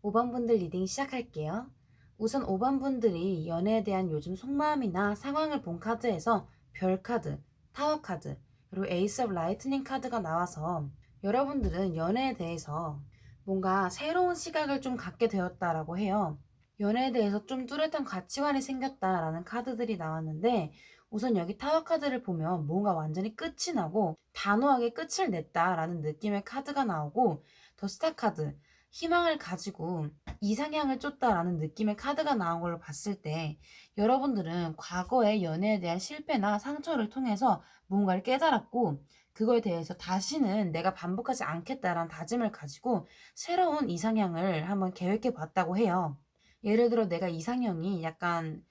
5번 분들 리딩 시작할게요. 우선 5번 분들이 연애에 대한 요즘 속마음이나 상황을 본 카드에서 별 카드, 타워 카드, 그리고 에이스 오브 라이트닝 카드가 나와서 여러분들은 연애에 대해서 뭔가 새로운 시각을 좀 갖게 되었다라고 해요. 연애에 대해서 좀 뚜렷한 가치관이 생겼다라는 카드들이 나왔는데 우선 여기 타워 카드를 보면 뭔가 완전히 끝이 나고 단호하게 끝을 냈다라는 느낌의 카드가 나오고 더 스타 카드, 희망을 가지고 이상향을 쫓다라는 느낌의 카드가 나온 걸로 봤을 때 여러분들은 과거의 연애에 대한 실패나 상처를 통해서 뭔가를 깨달았고 그거에 대해서 다시는 내가 반복하지 않겠다라는 다짐을 가지고 새로운 이상향을 한번 계획해 봤다고 해요. 예를 들어 내가 이상형이 약간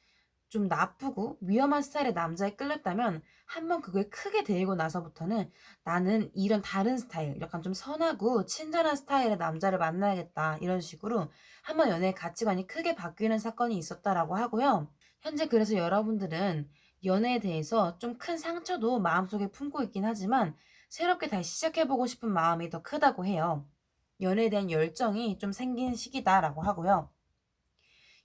좀 나쁘고 위험한 스타일의 남자에 끌렸다면 한번 그거에 크게 데이고 나서부터는 나는 이런 다른 스타일, 약간 좀 선하고 친절한 스타일의 남자를 만나야겠다. 이런 식으로 한번 연애의 가치관이 크게 바뀌는 사건이 있었다라고 하고요. 현재 그래서 여러분들은 연애에 대해서 좀 큰 상처도 마음속에 품고 있긴 하지만 새롭게 다시 시작해보고 싶은 마음이 더 크다고 해요. 연애에 대한 열정이 좀 생긴 시기다라고 하고요.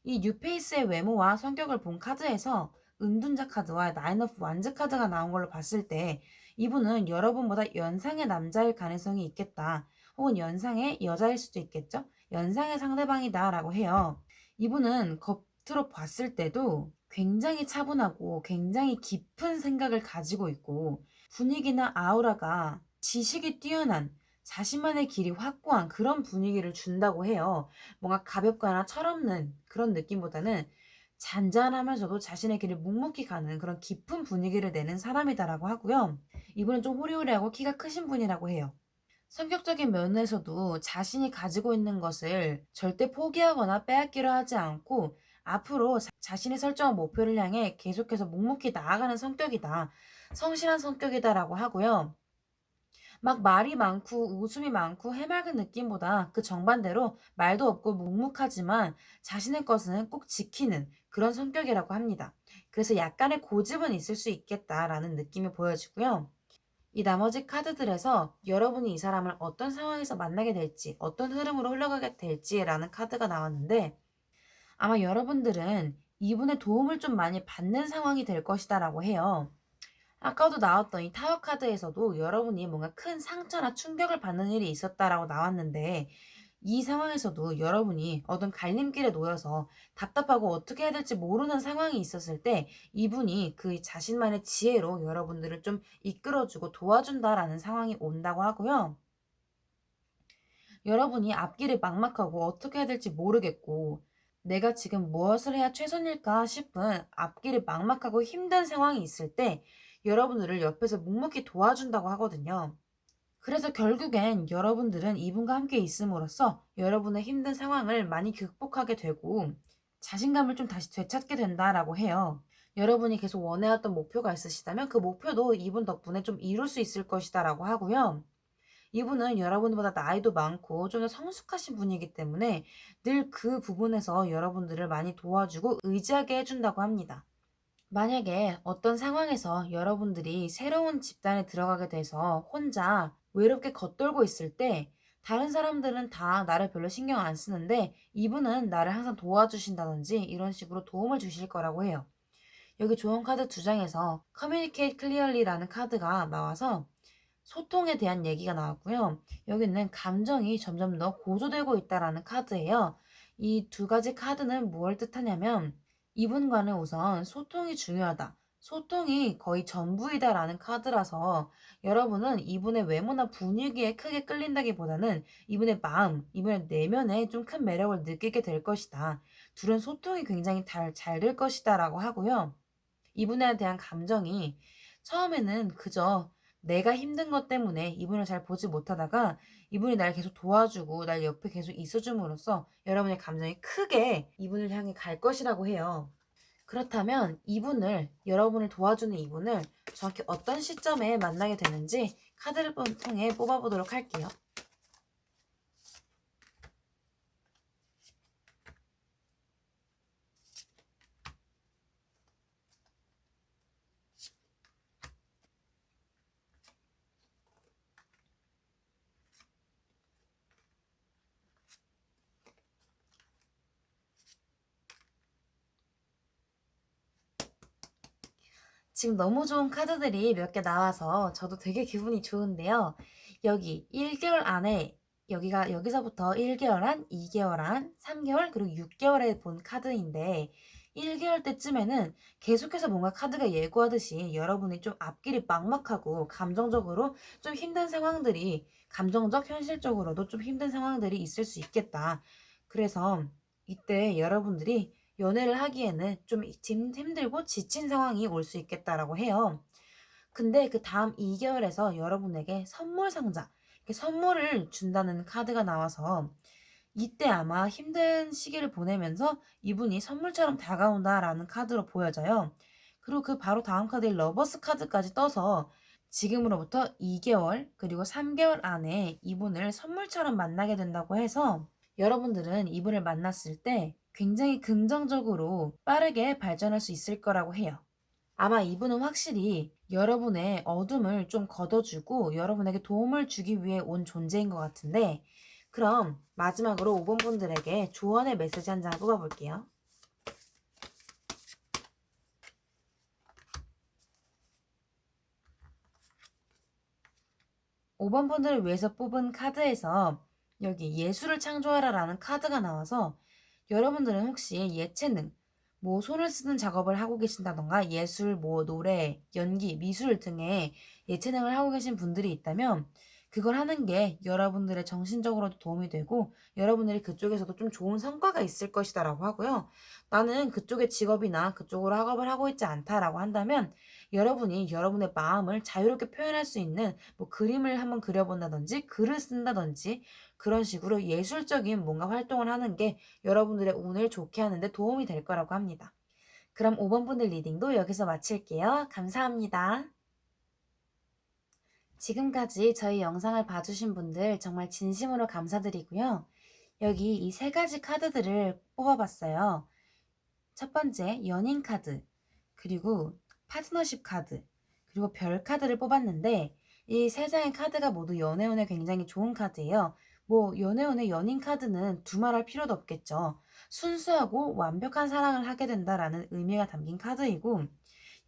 이 뉴페이스의 외모와 성격을 본 카드에서 은둔자 카드와 나인 오브 완즈 카드가 나온 걸로 봤을 때 이분은 여러분보다 연상의 남자일 가능성이 있겠다. 혹은 연상의 여자일 수도 있겠죠? 연상의 상대방이다 라고 해요. 이분은 겉으로 봤을 때도 굉장히 차분하고 굉장히 깊은 생각을 가지고 있고 분위기나 아우라가 지식이 뛰어난 자신만의 길이 확고한 그런 분위기를 준다고 해요. 뭔가 가볍거나 철없는 그런 느낌보다는 잔잔하면서도 자신의 길을 묵묵히 가는 그런 깊은 분위기를 내는 사람이다라고 하고요. 이분은 좀 호리호리하고 키가 크신 분이라고 해요. 성격적인 면에서도 자신이 가지고 있는 것을 절대 포기하거나 빼앗기려 하지 않고 앞으로 자신이 설정한 목표를 향해 계속해서 묵묵히 나아가는 성격이다. 성실한 성격이다라고 하고요. 막 말이 많고 웃음이 많고 해맑은 느낌보다 그 정반대로 말도 없고 묵묵하지만 자신의 것은 꼭 지키는 그런 성격이라고 합니다. 그래서 약간의 고집은 있을 수 있겠다라는 느낌이 보여지고요. 이 나머지 카드들에서 여러분이 이 사람을 어떤 상황에서 만나게 될지, 어떤 흐름으로 흘러가게 될지라는 카드가 나왔는데 아마 여러분들은 이분의 도움을 좀 많이 받는 상황이 될 것이다라고 해요. 아까도 나왔던 이 타워 카드에서도 여러분이 뭔가 큰 상처나 충격을 받는 일이 있었다라고 나왔는데 이 상황에서도 여러분이 어떤 갈림길에 놓여서 답답하고 어떻게 해야 될지 모르는 상황이 있었을 때 이분이 그 자신만의 지혜로 여러분들을 좀 이끌어주고 도와준다라는 상황이 온다고 하고요. 여러분이 앞길이 막막하고 어떻게 해야 될지 모르겠고 내가 지금 무엇을 해야 최선일까 싶은 앞길이 막막하고 힘든 상황이 있을 때 여러분들을 옆에서 묵묵히 도와준다고 하거든요. 그래서 결국엔 여러분들은 이분과 함께 있음으로써 여러분의 힘든 상황을 많이 극복하게 되고 자신감을 좀 다시 되찾게 된다라고 해요. 여러분이 계속 원해왔던 목표가 있으시다면 그 목표도 이분 덕분에 좀 이룰 수 있을 것이다라고 하고요. 이분은 여러분보다 나이도 많고 좀 더 성숙하신 분이기 때문에 늘 그 부분에서 여러분들을 많이 도와주고 의지하게 해준다고 합니다. 만약에 어떤 상황에서 여러분들이 새로운 집단에 들어가게 돼서 혼자 외롭게 겉돌고 있을 때 다른 사람들은 다 나를 별로 신경 안 쓰는데 이분은 나를 항상 도와주신다든지 이런 식으로 도움을 주실 거라고 해요. 여기 조언 카드 두 장에서 Communicate Clearly라는 카드가 나와서 소통에 대한 얘기가 나왔고요. 여기는 감정이 점점 더 고조되고 있다라는 카드예요. 이 두 가지 카드는 무엇을 뜻하냐면 이분과는 우선 소통이 중요하다. 소통이 거의 전부이다라는 카드라서 여러분은 이분의 외모나 분위기에 크게 끌린다기보다는 이분의 마음, 이분의 내면에 좀 큰 매력을 느끼게 될 것이다. 둘은 소통이 굉장히 잘 될 것이다라고 하고요. 이분에 대한 감정이 처음에는 그저 내가 힘든 것 때문에 이분을 잘 보지 못하다가 이분이 날 계속 도와주고 날 옆에 계속 있어줌으로써 여러분의 감정이 크게 이분을 향해 갈 것이라고 해요. 그렇다면 여러분을 도와주는 이분을 정확히 어떤 시점에 만나게 되는지 카드를 통해 뽑아보도록 할게요. 지금 너무 좋은 카드들이 몇 개 나와서 저도 되게 기분이 좋은데요. 여기 1개월 안에 여기서부터 1개월 안, 2개월 안, 3개월 그리고 6개월에 본 카드인데 1개월 때쯤에는 계속해서 뭔가 카드가 예고하듯이 여러분이 좀 앞길이 막막하고 감정적으로 좀 힘든 상황들이 감정적, 현실적으로도 좀 힘든 상황들이 있을 수 있겠다. 그래서 이때 여러분들이 연애를 하기에는 좀 힘들고 지친 상황이 올 수 있겠다라고 해요. 근데 그 다음 2개월에서 여러분에게 선물 상자, 이렇게 선물을 준다는 카드가 나와서 이때 아마 힘든 시기를 보내면서 이분이 선물처럼 다가온다라는 카드로 보여져요. 그리고 그 바로 다음 카드인 러버스 카드까지 떠서 지금으로부터 2개월 그리고 3개월 안에 이분을 선물처럼 만나게 된다고 해서 여러분들은 이분을 만났을 때 굉장히 긍정적으로 빠르게 발전할 수 있을 거라고 해요. 아마 이분은 확실히 여러분의 어둠을 좀 걷어주고 여러분에게 도움을 주기 위해 온 존재인 것 같은데, 그럼 마지막으로 5번 분들에게 조언의 메시지 한 장 뽑아볼게요. 5번 분들을 위해서 뽑은 카드에서 여기 예술을 창조하라라는 카드가 나와서 여러분들은 혹시 예체능, 뭐 손을 쓰는 작업을 하고 계신다던가 예술, 뭐 노래, 연기, 미술 등의 예체능을 하고 계신 분들이 있다면 그걸 하는 게 여러분들의 정신적으로도 도움이 되고 여러분들이 그쪽에서도 좀 좋은 성과가 있을 것이다라고 하고요. 나는 그쪽의 직업이나 그쪽으로 학업을 하고 있지 않다라고 한다면 여러분이 여러분의 마음을 자유롭게 표현할 수 있는 뭐 그림을 한번 그려본다든지 글을 쓴다든지 그런 식으로 예술적인 뭔가 활동을 하는 게 여러분들의 운을 좋게 하는데 도움이 될 거라고 합니다. 그럼 5번 분들 리딩도 여기서 마칠게요. 감사합니다. 지금까지 저희 영상을 봐주신 분들 정말 진심으로 감사드리고요. 여기 이 세 가지 카드들을 뽑아봤어요. 첫 번째 연인 카드, 그리고 파트너십 카드, 그리고 별 카드를 뽑았는데 이 세 장의 카드가 모두 연애운에 굉장히 좋은 카드예요. 뭐 연애운의 연인 카드는 두말할 필요도 없겠죠. 순수하고 완벽한 사랑을 하게 된다라는 의미가 담긴 카드이고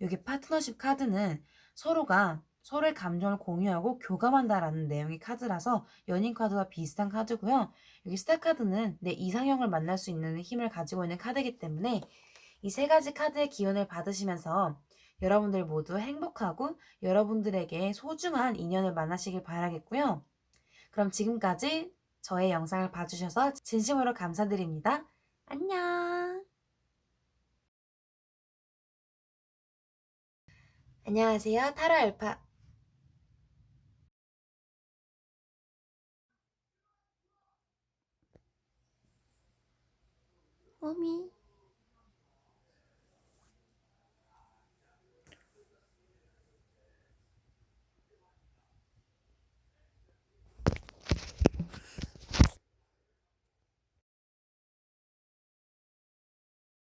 여기 파트너십 카드는 서로가 서로의 감정을 공유하고 교감한다라는 내용의 카드라서 연인 카드와 비슷한 카드고요. 여기 스타 카드는 내 이상형을 만날 수 있는 힘을 가지고 있는 카드이기 때문에 이 세 가지 카드의 기운을 받으시면서 여러분들 모두 행복하고 여러분들에게 소중한 인연을 만나시길 바라겠고요. 그럼 지금까지 저의 영상을 봐주셔서 진심으로 감사드립니다. 안녕! 안녕하세요. 타로 알파. 오미